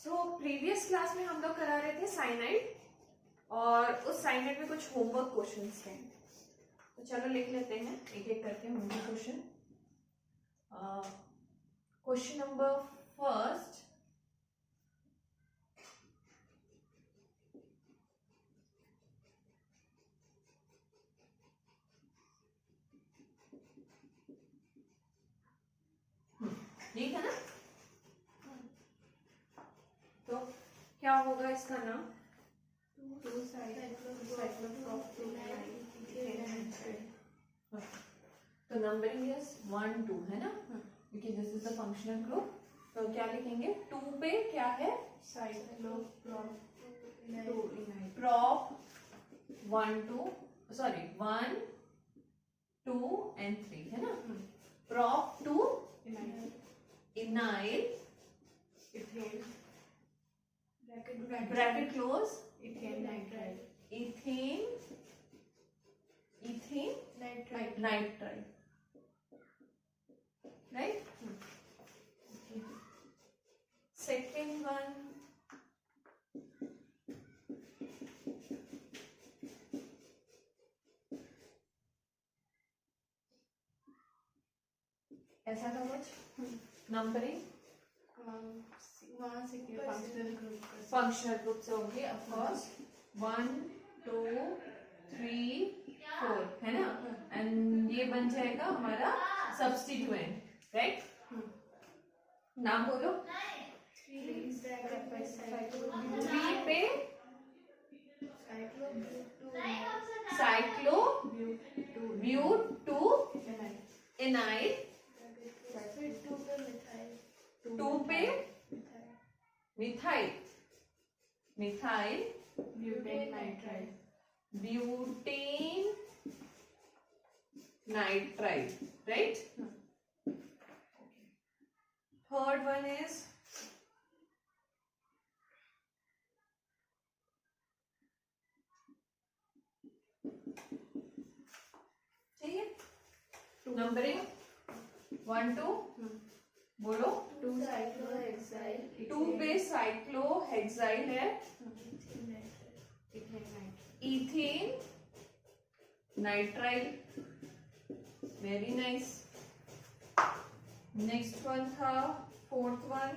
Previous class में हम लोग करा रहे थे साइनाइड और उस साइनाइड में कुछ होमवर्क क्वेश्चंस थे, तो चलो लिख लेते हैं एक एक करके homework question. Question number first, ये है ना, तो क्या होगा इसका नाम? तो नंबरिंग इज 1 2 है ना, क्योंकि this is the functional group. तो क्या लिखेंगे? 2 पे क्या है? प्रॉप 1 2 सॉरी 1 2 and 3 है ना। Prop 2 ynyl bracket close ethane nitride, right. Second one, ऐसा था कुछ नंबरिंग वहां से फंक्शनल ग्रुप से होगी ऑफकोर्स 1 2 3 4 है ना, एंड ये बन जाएगा हमारा सब्स्टिट्यूएंट, राइट। नाम बोलो। 3 पे साइक्लो ब्यूट 2 एनाइल, 2 पे methyl butane nitride, right. Third one is चाहिए नंबरिंग 1 2 बोलो। 2 पे साइक्लोहेक्साइल है, ethane nitrile, very nice. Next one था फोर्थ वन,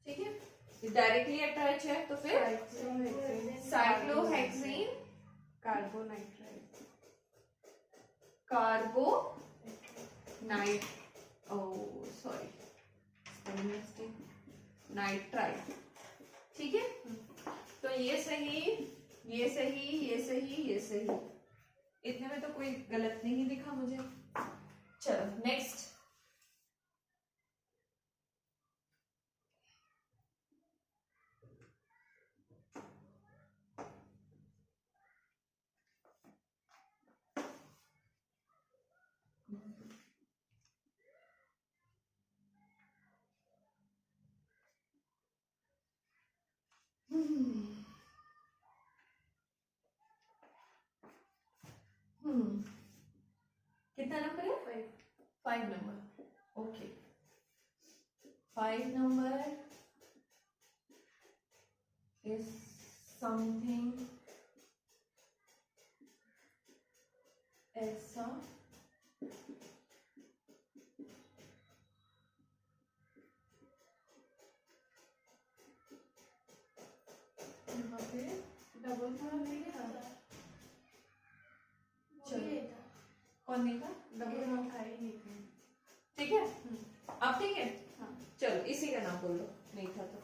ठीक है, ये डायरेक्टली अटैच है, तो फिर साइक्लोहेक्सीन कार्बो नाइट्राइड, ठीक है। तो ये सही, ये सही, ये सही, ये सही, इतने में तो कोई गलत नहीं दिखा मुझे। चलो नेक्स्ट, कितना नंबर है? 5 number, okay. 5 number is something ऐसा यहाँ पे डबल था नहीं था, चलो कौन देखा? डबल नाम था ही नहीं था। ठीक है, अब ठीक है। हाँ, चलो इसी का नाम बोल दो, नहीं था तो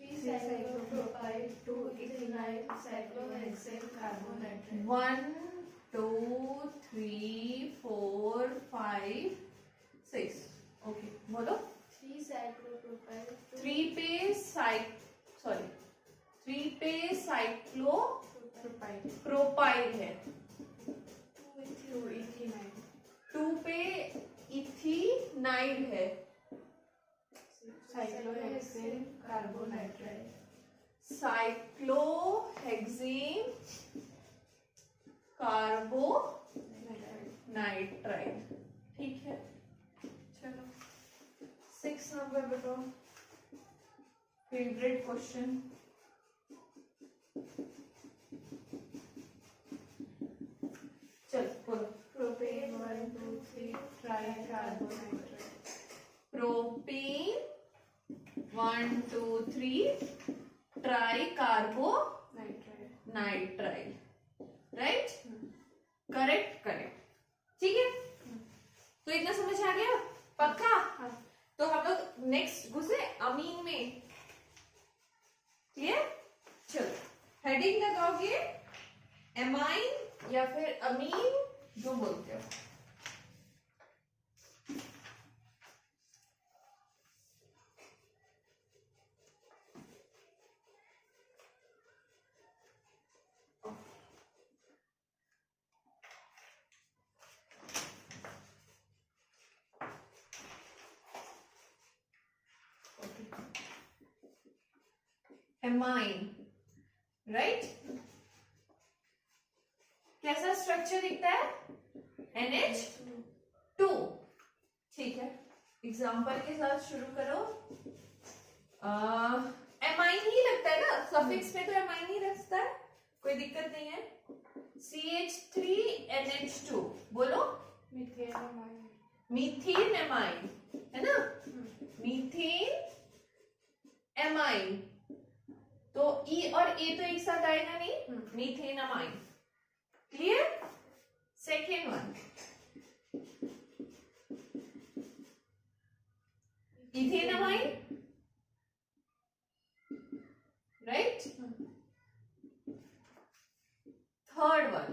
3 साइक्लोप्रोपाइल 2 इथेनाइल साइक्लोहेक्सेन कार्बोनाइट्राइड 1 2 3 4 5 6, ओके बोलो। 3 साइक्लोप्रोपाइल 3 पे साइक्लो प्रोपाइल है, 2 इथेनाइल 2 पे इथेनाइल है, साइक्लोहेक्सेन कार्बोनाइट्राइड साइक्लोहेक्सेन कार्बो नाइट्राइल। ठीक है, चलो 6 नंबर बताओ, फेवरेट क्वेश्चन। चलो बोलो। Propane 1 2 3 tri carbonitrile. Propane 1 2 3 tri carbonitrile. Nitrile, right, correct correct, ठीक है। तो इतना समझ आ गया, पक्का? हाँ। तो हम लोग नेक्स्ट घुसे अमीन में, क्लियर? चलो हेडिंग लगाओगे एमाइन या फिर अमीन, जो बोलते हो। Amine, right? कैसा स्ट्रक्चर दिखता है? NH2, ठीक है। एग्जाम्पल के साथ शुरू करो। एमाइन ही लगता है ना, सफिक्स में तो एमाइन ही रखता है, कोई दिक्कत नहीं है। CH3NH2 बोलो। Methane amine. मीथेन एमाइन है ना, मीथेन एमाइन। तो E और A तो एक साथ आएगा नहीं, methane amine, clear? Second one ethane amine, right? Third one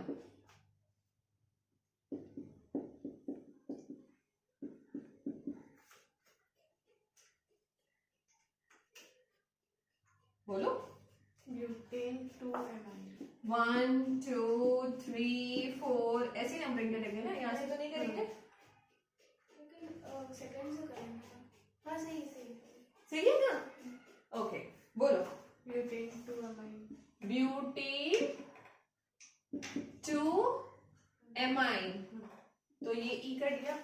बोलो। Butane 2 amine. 1 2 3 4 ऐसे नंबरिंग करेंगे ना, यहाँ से तो नहीं करेंगे। लेकिन सेकंड से करेंगे। हाँ सही सही। सही है ना? ओके, बोलो। Butane 2 amine. ब्यूटेन 2 एमाइन, तो ये ई कट गया,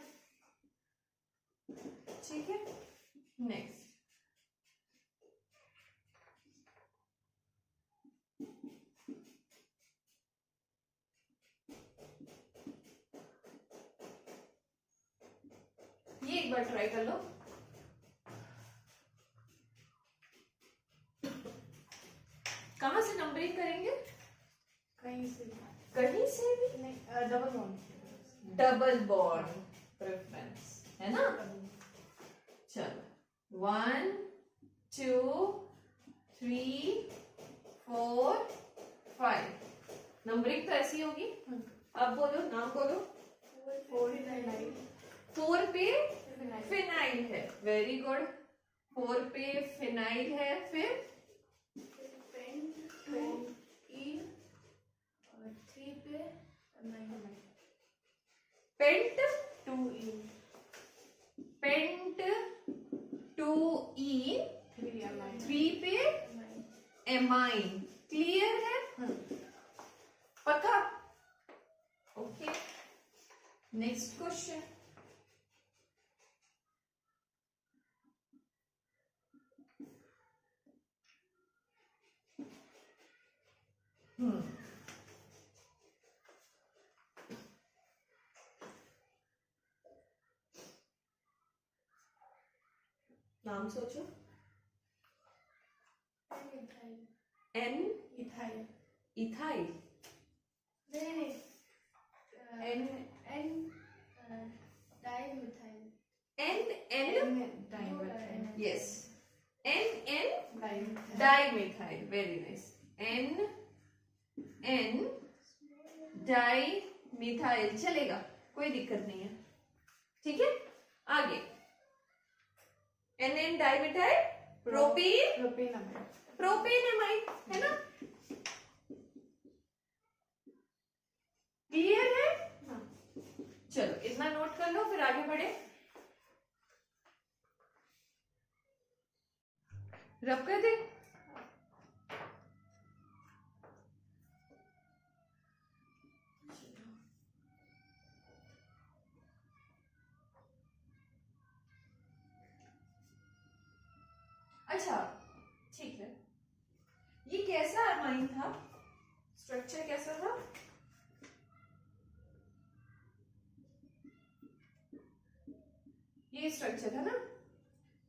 ठीक है। नेक्स्ट ये एक बार ट्राई कर लो। कहां से नंबरिंग करेंगे? कहीं से कहीं से भी नहीं, double bond. Double bond preference है ना। चलो 1 2 3 4 5 नंबरिंग तो ऐसी होगी। अब बोलो, नाम बोलो। 4 पे फिनाइल है, वेरी गुड। 4 पे फिनाइल है, फिर paint 2E। Paint 2E 3 amine. 3 पे एमाइन, क्लियर है? पक्का? Okay, next question. नाम सोचो। N ethyl. इथाइल, नहीं N N dimethyl. N N dimethyl. Yes, N N dimethyl. Dimethyl, very nice. N N dimethyl चलेगा, कोई दिक्कत नहीं है, ठीक है। आगे N N dimethyl propane, propane amine. Propane amine है ना, क्लियर है? हाँ। चलो इतना नोट कर लो, फिर आगे बढ़े। रब कर दे। अच्छा ठीक है, ये कैसा अमाइन था, स्ट्रक्चर कैसा था? ये स्ट्रक्चर था ना,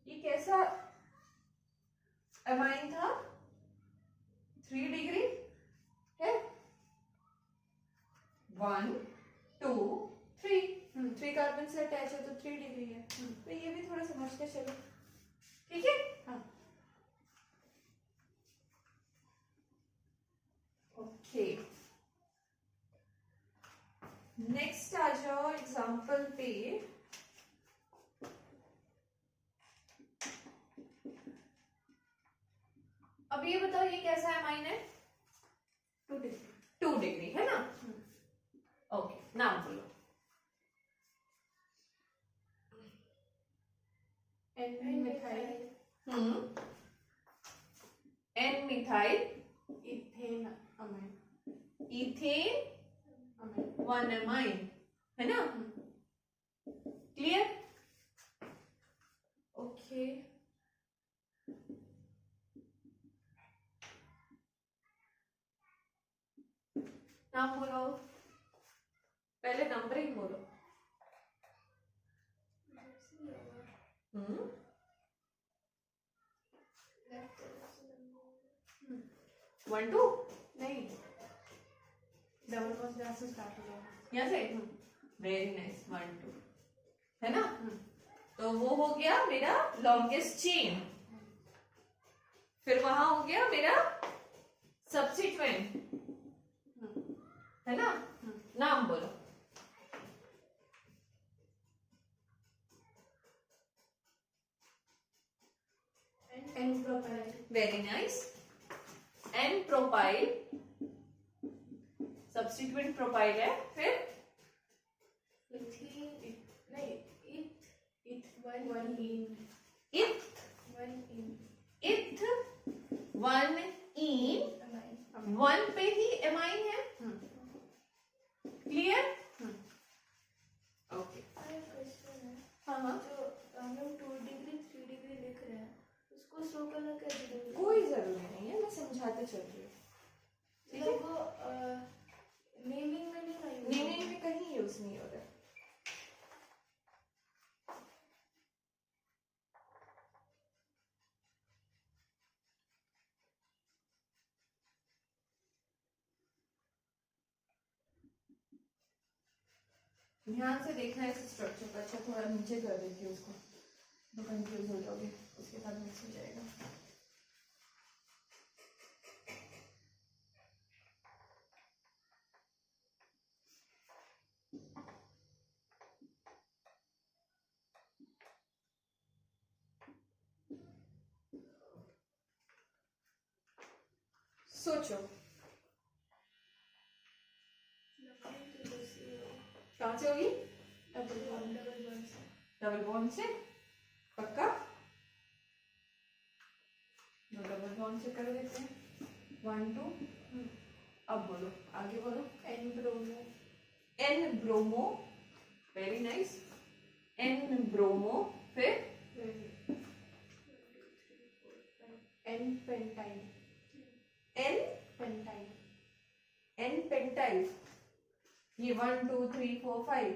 ये कैसा अमाइन था? 3 डिग्री है, 1 2 3, 3 कार्बन से अटैच है तो 3 डिग्री है। तो ये भी थोड़ा समझ के चलो, ठीक है? हाँ। ओके, नेक्स्ट आ जाओ एग्जांपल पे। अब ये बताओ ये कैसा अमाइन है? 2 डिग्री। 2 डिग्री है ना? ओके, नाम बोलो। N methyl N methyl ethane amine. Ethane amine 1 amine है ना? क्लियर? ओके, नाम बोलो, पहले नंबरिंग बोलो। 1 2 नहीं, डबल बॉन्ड जहाँ से स्टार्ट हो जाएगा। यहाँ से, वेरी नाइस, 1 2 है ना? तो वो हो गया मेरा लॉन्गेस्ट चेन, फिर वहां हो गया मेरा सब्सिट्यूएंट, है ना? नाम बोलो। N propyl. Very nice, N propyl, substituent propyl है, फिर इथीन नहीं, इथ one in eth 1 in, amine. 1 पे ही एमाइन है। क्लियर? ओके, हाँ हाँ, जो हम लोग 2 डिग्री 3 डिग्री लिख रहे हैं, उसको शो करना कैसे देंगे? कोई जरूरी नहीं है, मैं समझाते चल रही हूँ, ठीक है? वो नेमिंग में नहीं आएगी। नेमिंग में कहीं यूज नहीं हो रहा है। ध्यान से देखना है इस स्ट्रक्चर को। अच्छा, थोड़ा नीचे कर देती हूँ उसको, तो कंफ्यूज हो जाओगे, उसके बाद मिक्स हो जाएगा। सोचो कहाँ से होगी? डबल बॉन्ड से, पक्का? डबल बॉन्ड से कर देते हैं, 1 2। अब बोलो, आगे बोलो। N bromo. N bromo, very nice, N bromo, फिर N pentyl. N pentyl. N pentyl, ये 1 2 3 4 5।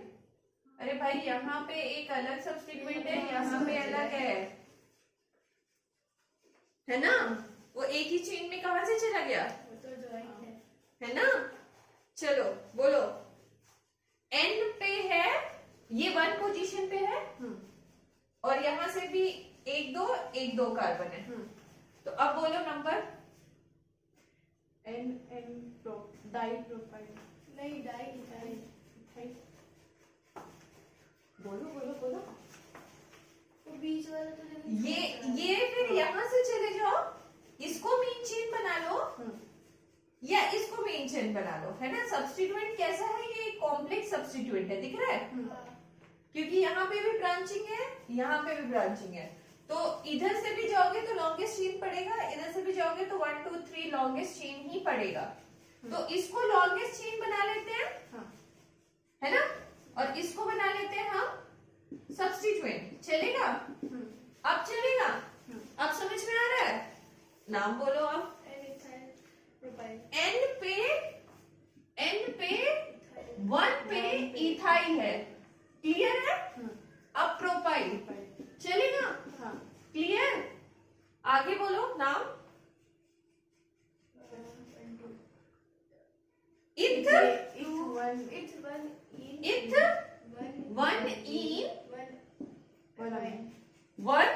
अरे भाई, यहाँ पे एक अलग सब्स्टिट्यूएंट है, यहाँ पे अलग है ना? वो एक ही चेन में कहाँ से चला गया? वो तो ज्वाइंट है ना? चलो बोलो, एन पे है, ये 1 पोजीशन पे है, और यहाँ से भी 1 2 कार्बन है। तो अब बोलो number. N N pro di propyl. नहीं, डाई बोलो बोलो बोलो। तो बीच वाला तो ये फिर यहाँ से चले जाओ, इसको मेन चेन बना लो, या इसको मेन चेन बना लो, है ना? सब्स्टिट्यूएंट कैसा है? ये कॉम्प्लेक्स सब्स्टिट्यूएंट है, दिख रहा है? क्योंकि यहाँ पे भी ब्रांचिंग है, यहाँ पे भी ब्रांचिंग है, तो इधर से भी जाओगे तो लॉन्गेस्ट चेन पड़ेगा, इधर से भी जाओगे तो 1 2 3 लॉन्गेस्ट चेन ही पड़ेगा। तो इसको लॉन्गेस्ट चेन बना लेते हैं, है ना? और इसको बना लेते हैं हम सब्स्टिट्यूएंट। चलेगा? अब चलेगा? अब समझ में आ रहा है? नाम बोलो आप। एन पे 1 पे इथाइल है, क्लियर है? अब प्रोपाइल चलेगा? हाँ। क्लियर? आगे बोलो नाम। इथ 1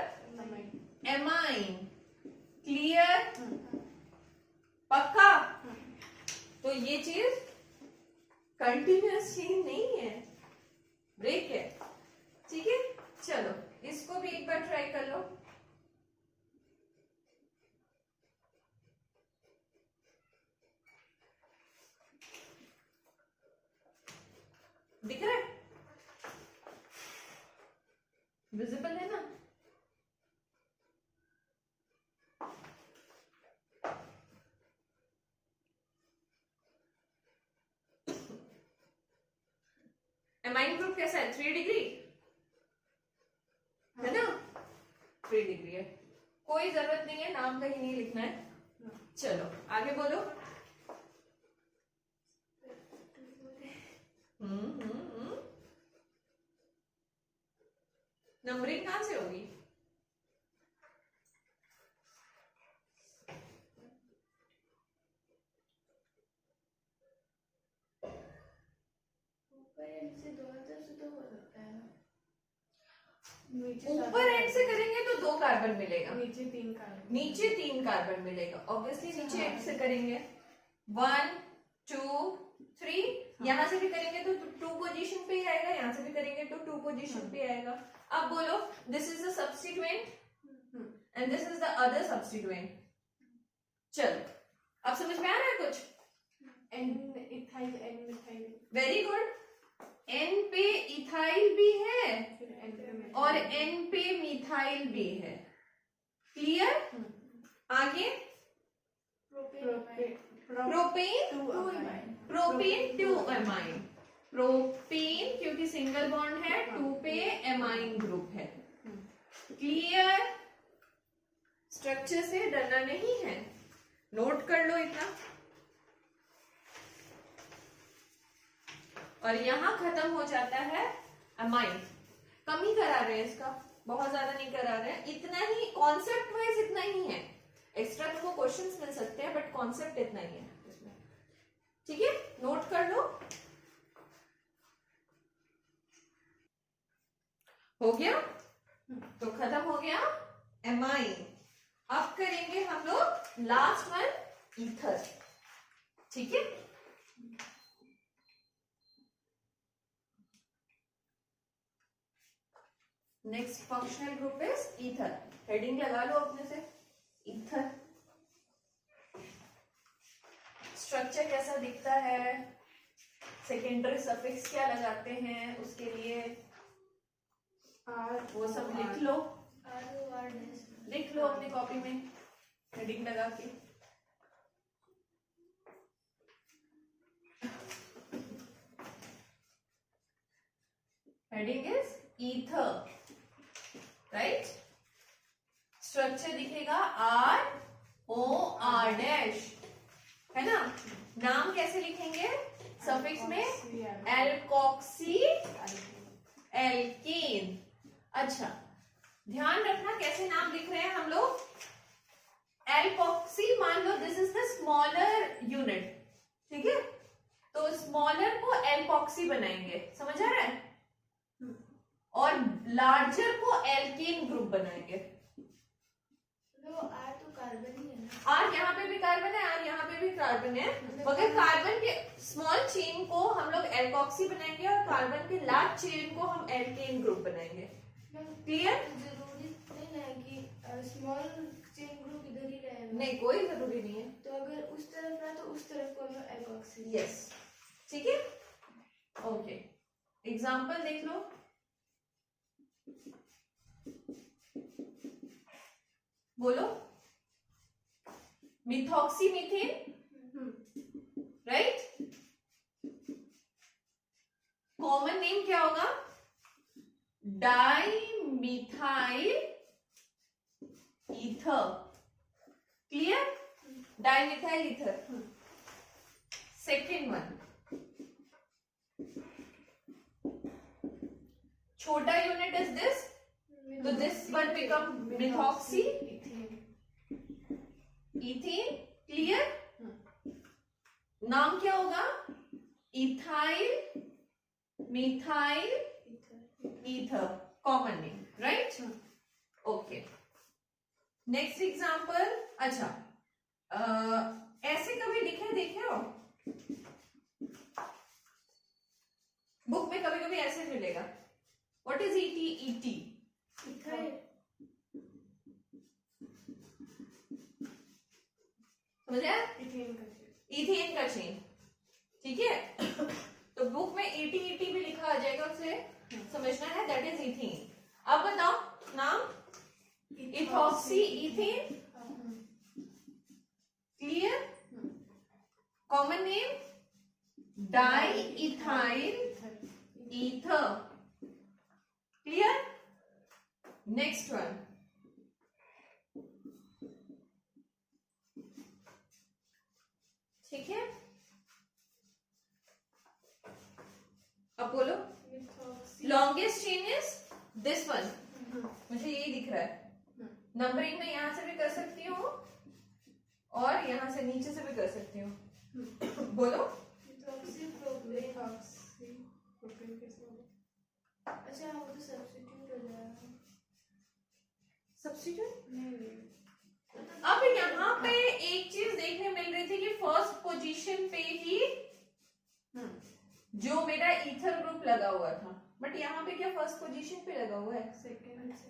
एमाइन, क्लियर? पक्का? तो ये चीज कंटिन्यूअस चेन नहीं है, ब्रेक है, ठीक है? चलो इसको भी एक बार ट्राई कर लो। दिख रहा है? विजिबल है ना? एमाइन ग्रुप कैसा है? 3 डिग्री है ना? 3 डिग्री है, कोई जरूरत नहीं है, नाम कहीं नहीं लिखना है। चलो आगे बोलो। नंबरिंग कहां से होगी? ऊपर एंड से करेंगे तो 2 कार्बन मिलेगा, नीचे 3 कार्बन मिलेगा। ऑब्वियसली नीचे एंड से करेंगे 1 2 3, यहां से भी करेंगे तो 2 पोजीशन पे ही आएगा, यहां से भी करेंगे तो 2 पोजीशन पे आएगा। अब बोलो, this is the substituent and this is the other substituent. चलो अब समझ में आ रहा है कुछ? Very good. एन पे इथाइल भी है और एन पे मिथाइल भी है, क्लियर? आगे प्रोपेन 2 एमाइन, प्रोपेन क्योंकि सिंगल बॉन्ड है, 2 पे एमाइन ग्रुप है, क्लियर? स्ट्रक्चर से डरना नहीं है, नोट कर लो इतना। और यहां खत्म हो जाता है अमाइन। कम ही करा रहे हैं इसका, बहुत ज्यादा नहीं करा रहे हैं, इतना ही कॉन्सेप्ट वाइज इतना ही है। एक्स्ट्रा तुमको क्वेश्चंस मिल सकते हैं बट कॉन्सेप्ट इतना ही है इसमें, ठीक है? नोट कर लो। हो गया? तो खत्म हो गया एमाइन। अब करेंगे हम लोग लास्ट वन, ईथर, ठीक है? Next functional group is ether. Heading लगा लो अपने से, ईथर। स्ट्रक्चर कैसा दिखता है, सेकेंडरी सफिक्स क्या लगाते हैं उसके लिए, वो सब लिख लो, लिख लो अपनी कॉपी में हेडिंग लगा के। Heading is ether, right? Structure दिखेगा ROR डैश, है ना? नाम कैसे लिखेंगे? सफिक्स में एल्कोक्सी एल्केन। अच्छा ध्यान रखना कैसे नाम लिख रहे हैं हम लोग। एल्कोक्सी मान लो this is the smaller unit, ठीक है? तो स्मॉलर को एल्कोक्सी बनाएंगे, समझ आ रहा है? और लार्जर को एल्केन ग्रुप बनाएंगे। R तो कार्बन ही है ना? R यहाँ पे भी कार्बन है, R यहाँ पे भी कार्बन है, मगर कार्बन के स्मॉल चेन को हम लोग एल्कोक्सी बनाएंगे और कार्बन के लार्ज चेन को हम एल्केन ग्रुप बनाएंगे, क्लियर? जरूरी नहीं है कि स्मॉल चेन ग्रुप इधर ही रहेगा, नहीं कोई जरूरी नहीं है। तो अगर उस तरफ है तो उस तरफ को हम एल्कोक्सी, यस, ठीक है? ओके, एग्जांपल देख लो। बोलो, methoxy methane, right? Common name क्या होगा? Di methyl ether, clear, dimethyl ether. Second one, छोटा यूनिट इज दिस, तो this one become methoxy ethane, clear. नाम क्या होगा, ethyl methyl ether, common name, right. Okay, next example. अच्छा, ऐसे कभी लिखे देखे हो बुक में, कभी कभी ऐसे मिलेगा, व्हाट इज ईटी, ईटी, समझे, इथेन का चेन, ठीक है। तो बुक में ईटी ईटी भी लिखा आ जाएगा, उसे समझना है, दैट इज इथेन। अब बताओ नाम, ethoxy ethane, clear. Common name, di ethyl ether, clear. Next one, ठीक है। अब बोलो, longest chain is this one, मुझे यही दिख रहा है। नंबरिंग में यहां से भी कर सकती हूँ और यहां से नीचे से भी कर सकती हूँ। बोलो, अच्छा वो तो सब्स्टिट्यूट हो जाएगा। सब्स्टिट्यूट नहीं। अब यहाँ पे एक चीज देखने मिल रही थी कि फर्स्ट पोजीशन पे ही जो मेरा ईथर ग्रुप लगा हुआ था, बट यहाँ पे क्या फर्स्ट पोजीशन पे लगा हुआ है,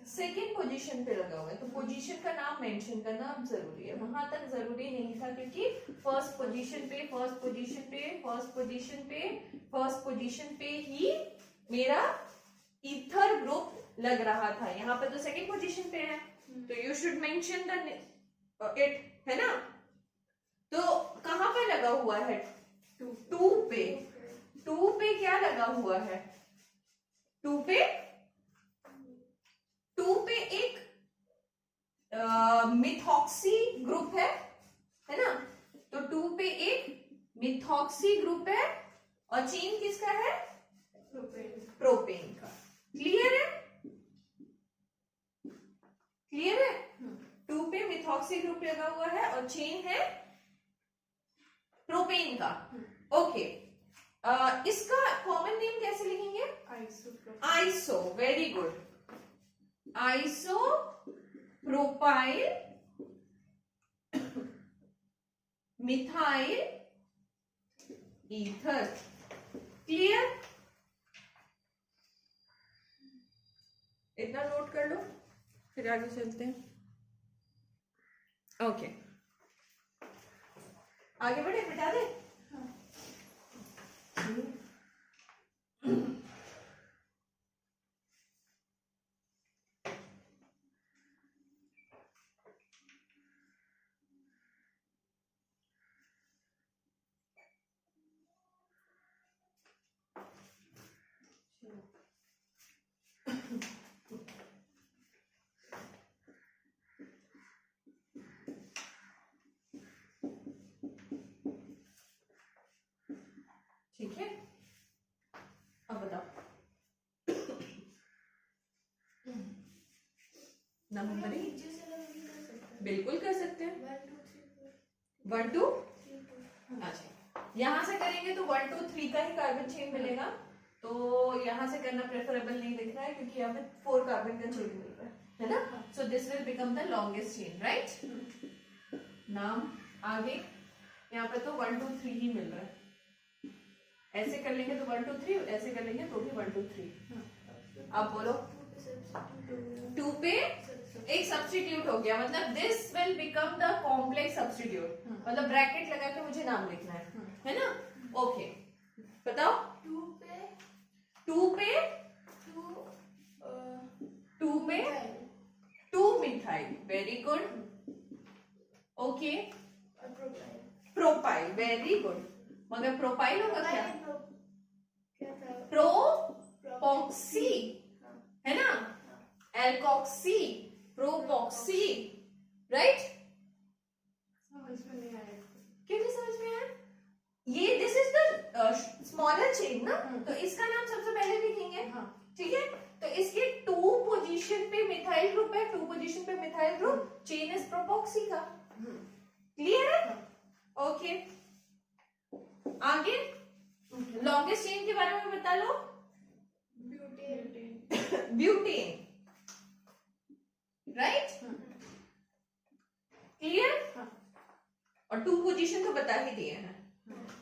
सेकेंड पोजीशन पे लगा हुआ है। तो पोजीशन का नाम मेंशन करना अब जरूरी है, वहां तक जरूरी नहीं था, क्योंकि फर्स्ट पोजीशन पे फर्स्ट पोजीशन पे फर्स्ट पोजीशन पे फर्स्ट पोजीशन पे ही मेरा ईथर ग्रुप लग रहा था। यहाँ पे तो सेकेंड पोजीशन पे है, तो you should mention the it, है ना। तो कहां पे लगा हुआ है, टू पे। टू पे क्या लगा हुआ है, टू पे एक मिथॉक्सी ग्रुप है ना। तो टू पे एक मिथॉक्सी ग्रुप है और चेन किसका है, प्रोपेन का। क्लियर है, क्लियर है। टू पे मिथॉक्सी ग्रुप लगा हुआ है और चेन है प्रोपेन का। ओके, इसका कॉमन नेम कैसे लिखेंगे, iso, very good, iso propyl methyl ether, clear. इतना नोट कर लो, फिर आगे चलते हैं। ओके, आगे बढ़े, मिटा दे। ठीक है, अब बताओ नंबरिंग, बिल्कुल कर सकते हैं। 1 2 अच्छा, यहां से करेंगे तो 1 2 3 का ही कार्बन चेन मिलेगा, तो यहां से करना प्रेफरेबल नहीं दिख रहा है, क्योंकि यहाँ पे 4 कार्बन का चेन मिल रहा है ना। So this will become the longest chain, right. नाम आगे, यहाँ पे तो 1 2 3 ही मिल रहा है। ऐसे कर लेंगे तो 1 2 3, ऐसे कर लेंगे तो भी 1 2 3। आप बोलो, 2 पे एक सब्स्टिट्यूट हो गया, मतलब this will become the complex substitute, मतलब ब्रैकेट लगा के मुझे नाम लिखना है ना। ओके, बताओ, 2 पे 2 methyl, very good. Okay, propyl, very good, मगर प्रोपाइल होगा क्या, प्रोपॉक्सी, है ना। Alkoxy, propoxy, right? समझ में नहीं आया। क्यों नहीं समझ में आया? ये this is the smaller chain ना, तो इसका नाम सबसे पहले लिखेंगे। हाँ। ठीक है, तो इसके 2 पोजीशन पे मिथाइल ग्रुप है, 2 पोजीशन पे मिथाइल ग्रुप, चेन इज प्रोपॉक्सी का। क्लियर है? ओके, आगे लॉन्गेस्ट चेन के बारे में बता लो। Butane, right? क्लियर? और 2 पोजीशन तो बता ही दिए हैं।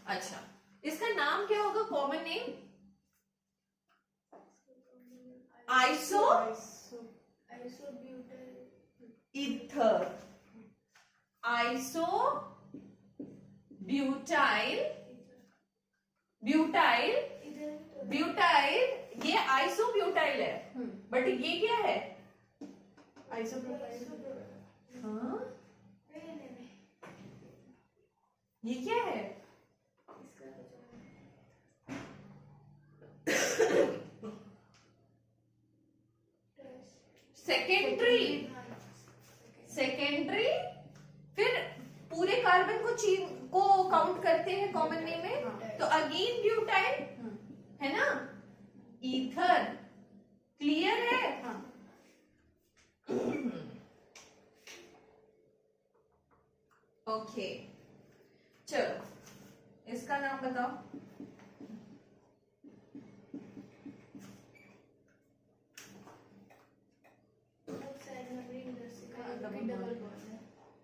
अच्छा, इसका नाम क्या होगा, common name? Iso ether, iso butyl, butyl, ये आइसो ब्यूटाइल है, बट ये क्या है? आइसोप्रोपाइल। हाँ, ये क्या है? सेकेंडरी, फिर पूरे कार्बन को चेन को काउंट करते हैं कॉमन नेम में, तो अगेन ब्यूटाइल है ना, ईथर। क्लियर है? ओके, चलो इसका नाम बताओ।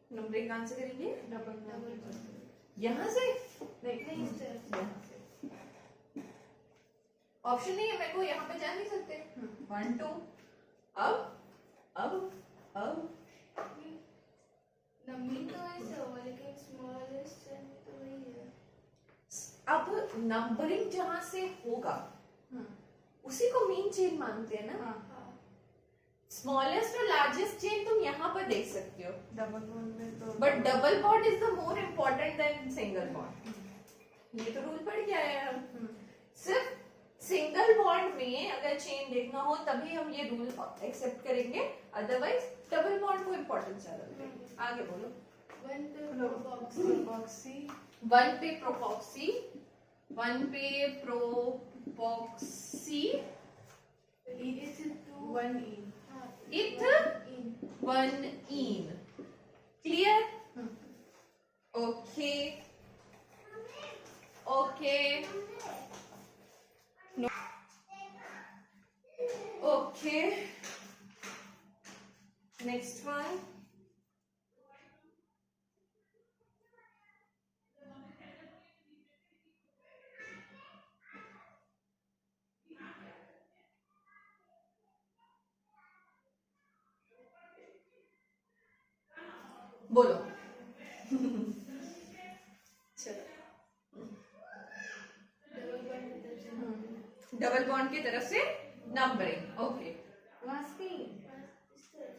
नंबरिंग कहां से करेंगे? यहाँ से नहीं, इस तरफ। यहाँ से ऑप्शन नहीं है, मेरे को यहाँ पे जा नहीं सकते। 1 2, अब नंबरिंग तो ऐसे होगा, लेकिन स्मॉलेस्ट तो वही है। अब नंबरिंग जहां से होगा उसी को मीन चेन मानते हैं ना। स्मॉलेस्ट और लार्जेस्ट चेन तुम यहाँ पर देख सकते हो, डबल बॉन्ड में तो, but double bond is the more important then single bond. ये तो रूल पड़ गया है। हम सिर्फ सिंगल बॉन्ड में अगर चेन देखना हो तभी हम ये रूल एक्सेप्ट करेंगे, अदरवाइज डबल बॉन्ड को इम्पोर्टेंस ज्यादा देंगे। आगे बोलो। 1 पे प्रोपॉक्सी, 1 पे प्रोपॉक्सी, 1 पे प्रोपॉक्सी, इथ 1 ene, eth 1 ene. Clear? Okay, okay, okay, next one. बोलो। डबल बॉन्ड की तरफ से नंबरिंग। ओके, इस तरह से।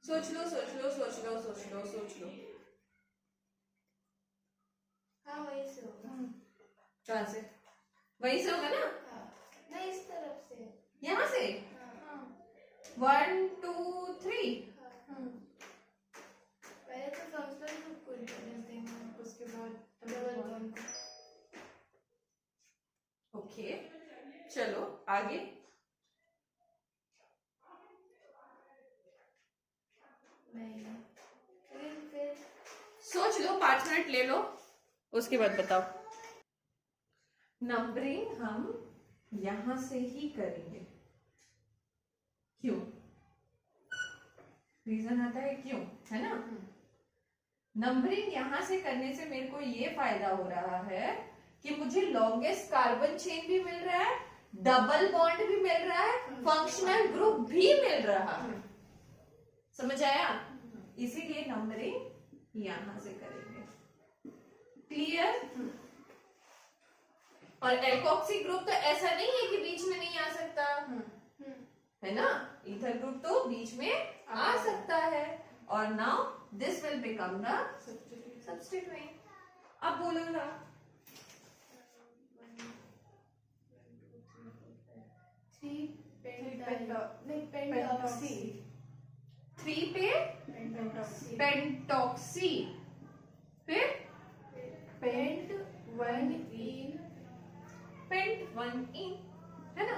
सोच लो, सोच लो, सोच लो, सोच लो, सोच लो, सोच लो। कहाँ से? वहीं से होगा ना? नहीं, इस तरफ से, यहाँ से 1 2 3। पहले तो फंक्शनल ग्रुप को इम्पोर्टेंस देंगे, उसके बाद डबल बॉन्ड को। ओके, चलो आगे। नहीं, फिर सोच लो, 5 मिनट ले लो, उसके बाद बताओ। नंबरिंग हम यहां से ही करेंगे। क्यों? रीजन आता है क्यों, है ना? नंबरिंग यहां से करने से मेरे को ये फायदा हो रहा है कि मुझे लॉन्गेस्ट कार्बन चेन भी मिल रहा है, डबल बॉन्ड भी मिल रहा है, फंक्शनल ग्रुप भी मिल रहा है। समझ आया? इसीलिए नंबरिंग यहां से करेंगे। क्लियर? और एल्कोक्सी ग्रुप तो ऐसा नहीं है कि बीच में नहीं आ सकता, है ना? ईथर ग्रुप तो बीच में आ सकता है। और now this will become the substituting. अब बोलो ना, 3 पेंटॉक्सी, 3 पे पेंटॉक्सी, फिर पेंट 1 इन, पेंट 1 इन, है ना?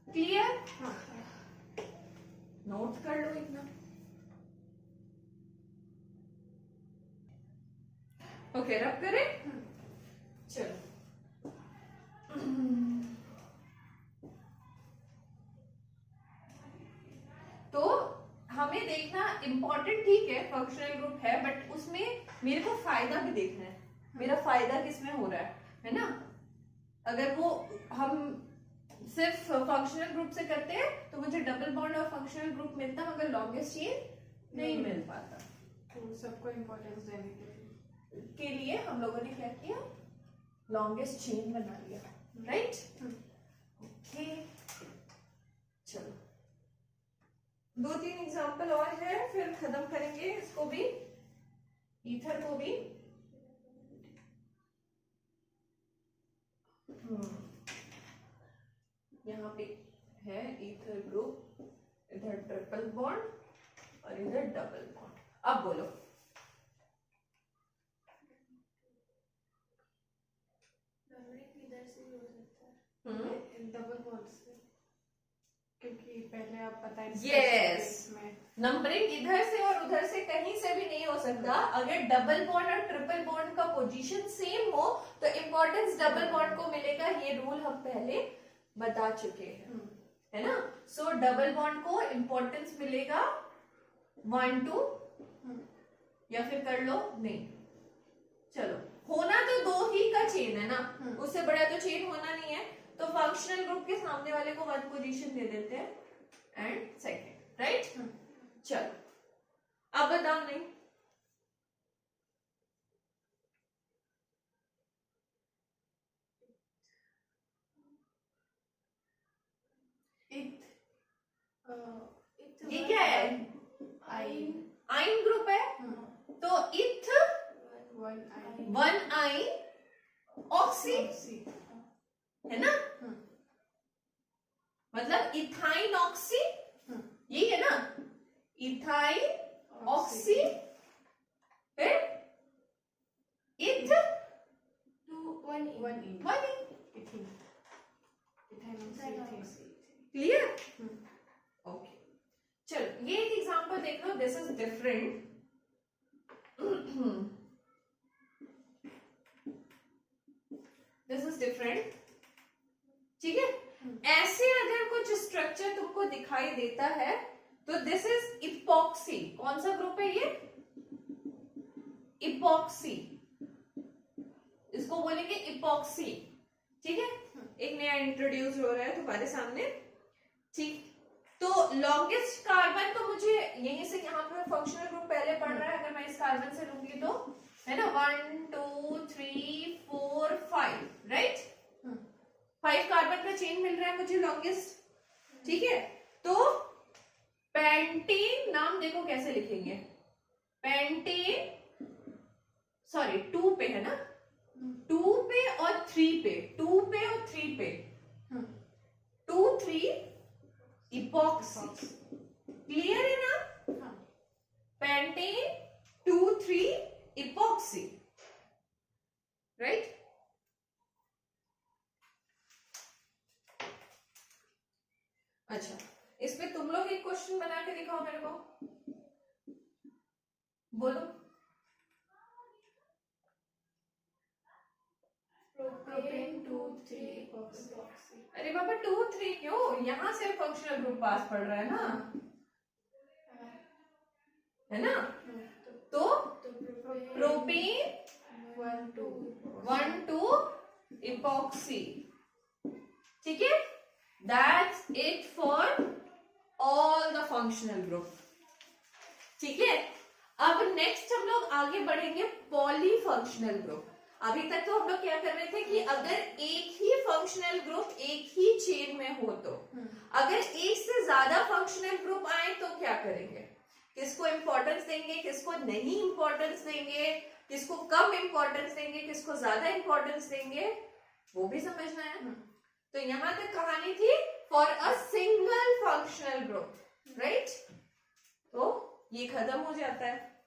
क्लियर? नोट कर लो इतना। ओके, रब करें? चलो, तो हमें देखना इम्पोर्टेंट, ठीक है फंक्शनल ग्रुप है, बट उसमें मेरे को फायदा भी देखना है, मेरा फायदा किसमें हो रहा है ना? अगर वो हम सिर्फ फंक्शनल ग्रुप से करते हैं तो मुझे डबल बॉन्ड और फंक्शनल ग्रुप मिलता, मगर लॉन्गेस्ट चेन नहीं मिल पाता। तो सबको इम्पोर्टेंस देने के लिए हम लोगों ने क्या किया, लॉन्गेस्ट चेन बना लिया, राइट? ओके, चलो 2-3 एग्जांपल और है, फिर खत्म करेंगे इसको भी, ईथर को भी। यहाँ पे है ईथर ग्रुप, इधर ट्रिपल बॉन्ड और इधर डबल बॉन्ड। अब बोलो, इधर से भी हो सकता है डबल बॉन्ड से, क्योंकि पहले आप बताएं यस, नंबरिंग इधर से और उधर से कहीं से भी नहीं हो सकता। अगर डबल बॉन्ड और ट्रिपल बॉन्ड का पोजीशन सेम हो तो इंपॉर्टेंस डबल बॉन्ड को मिलेगा, ये रूल हम पहले बता चुके हैं, है ना? सो डबल बॉन्ड को इंपॉर्टेंस मिलेगा 1 2, या फिर कर लो नहीं, चलो होना तो 2 ही का चेन है ना, उससे बड़ा तो चेन होना नहीं है, तो फंक्शनल ग्रुप के सामने वाले को 1 पोजीशन दे देते हैं एंड सेकंड, राइट? चलो अब बताओ, नहीं ये क्या है? आइन ग्रुप है, तो इथ 1 आइन ऑक्सी, है ना? मतलब इथाइन ऑक्सी, यही है ना? इथाइन ऑक्सी, फिर इथ 1 इन, 1 इन। क्लियर? ओके, चलो ये एक एग्जांपल देख लो, this is different. This is different, ठीक है? ऐसे अगर कुछ स्ट्रक्चर तुमको दिखाई देता है तो दिस इज इपॉक्सी। कौन सा ग्रुप है ये? इपॉक्सी, इसको बोलेंगे इपॉक्सी, ठीक है? एक नया इंट्रोड्यूस हो रहा है तुम्हारे सामने, ठीक? तो लॉन्गेस्ट कार्बन तो मुझे यहीं से, यहाँ पे फंक्शनल ग्रुप पहले पढ़ रहा है, अगर मैं इस कार्बन से लूंगी तो, है ना, 1 2 3 4 5, राइट? 5 कार्बन का चेन मिल रहा है मुझे लॉन्गेस्ट, ठीक है? तो पेंटेन, नाम देखो कैसे लिखेंगे, पेंटेन, सॉरी 2 पे है ना, 2 पे और 3 पे, 2 पे और 3 पे, 2 3 इपॉक्सी, क्लियर है ना? Pentane 2 3 epoxy, right? अच्छा, इस पे तुम लोग एक क्वेश्चन बना के दिखाओ मेरे को, बोलो। Propane 2 3 epoxy. अरे बाबा 2 3 क्यों, यहाँ से फंक्शनल ग्रुप पास पड़ रहा है ना, है ना? तो प्रोपेन 1 2 इपॉक्सी, ठीक है? That's it for all the functional group, ठीक है? अब नेक्स्ट हम लोग आगे बढ़ेंगे पॉलीफंक्शनल ग्रुप। अभी तक तो हम लोग क्या कर रहे थे कि अगर एक ही फंक्शनल ग्रुप एक ही चेन में हो तो, अगर एक से ज्यादा फंक्शनल ग्रुप आए तो क्या करेंगे? किसको इंपॉर्टेंस देंगे, किसको नहीं इंपॉर्टेंस देंगे, किसको कम इंपॉर्टेंस देंगे, किसको ज्यादा इंपॉर्टेंस देंगे, वो भी समझना है। तो यहां तक कहानी थी for a single functional group, right. तो ये खत्म हो जाता है।